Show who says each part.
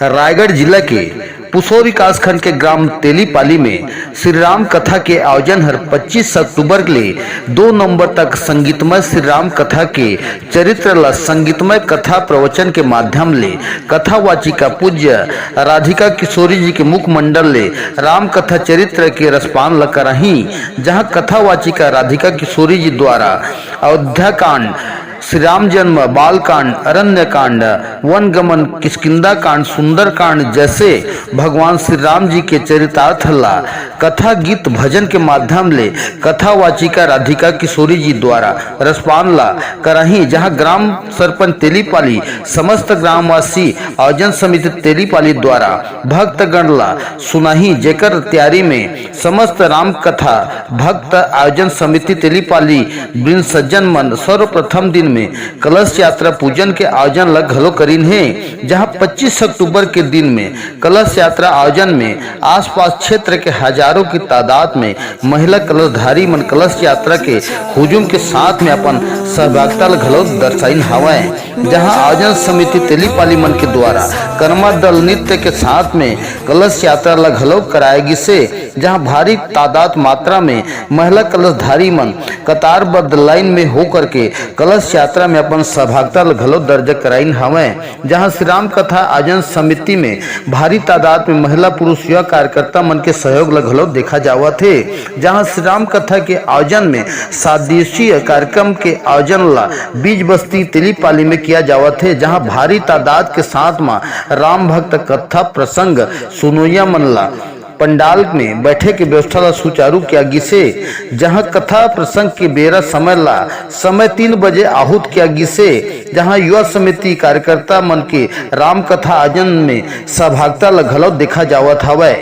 Speaker 1: रायगढ़ जिला के पुसौर विकास खंड के ग्राम तेलीपाली में श्री राम कथा के आयोजन हर 25 अक्टूबर ले 2 नवंबर तक संगीतमय श्री राम कथा के चरित्र ला संगीतमय कथा प्रवचन के माध्यम ले कथा वाचिका पूज्य राधिका किशोरी जी के मुखमंडल ले राम कथा चरित्र के रसपान ल करही, जहां कथा वाचिका राधिका किशोरी जी द्वारा अयोध्या कांड, श्री राम जन्म, बाल कांड, अरण्य कांड, वन गमन, किष्किंधा कांड, सुंदर कांड जैसे भगवान श्री राम जी के चरितार्थ ला कथा गीत भजन के माध्यम ले कथा वाचिका राधिका किशोरी जी द्वारा रसपान ला करही, जहां ग्राम सरपंच तेलीपाली, समस्त ग्रामवासी आयोजन समिति तेलीपाली द्वारा भक्तगण ला सुनाही, जेकर तैयारी में समस्त राम कथा भक्त आयोजन समिति तेलीपाली वृंद सज्जन मन सर्वप्रथम दिन में कलश यात्रा पूजन के आयोजन लग घलो करीन है, जहां 25 अक्टूबर के दिन में कलश यात्रा आयोजन में आसपास क्षेत्र के हजारों की तादाद में महिला कलशधारी मन कलश यात्रा के हुजूम के साथ में अपन सहभागिता घलो दर्शाइन हवै, जहां आयोजन समिति तेलीपाली मन के द्वारा कर्मा दल नृत्य के साथ में कलश यात्रा लग घलो कराएगी से, जहां भारी तादाद मात्रा में महिला कलशधारी मन कतारबद्ध लाइन में होकर के कलश यात्रा में अपन सहभागिता घलो दर्ज कराइन हवै, जहां श्री राम कथा आयोजन समिति में भारी तादाद में महिला पुरुष युवा कार्यकर्ता मन के सहयोग घलो देखा जावत है, जहां श्री राम कथा के आयोजन में 7 दिवसीय कार्यक्रम के आयोजन ला बीज बस्ती तेलीपाली में किया जावत है, जहां भारी तादाद के साथ में राम भक्त कथा प्रसंग सुनोइया मन ला पंडाल में बैठे की व्यवस्था ला सुचारू किया गिसे, जहां कथा प्रसंग के बेरा समय 3 बजे आहूत किया गिसे, जहां युवा समिति कार्यकर्ता मन के राम कथा आयोजन में सहभागिता घलो देखा जावत हवै।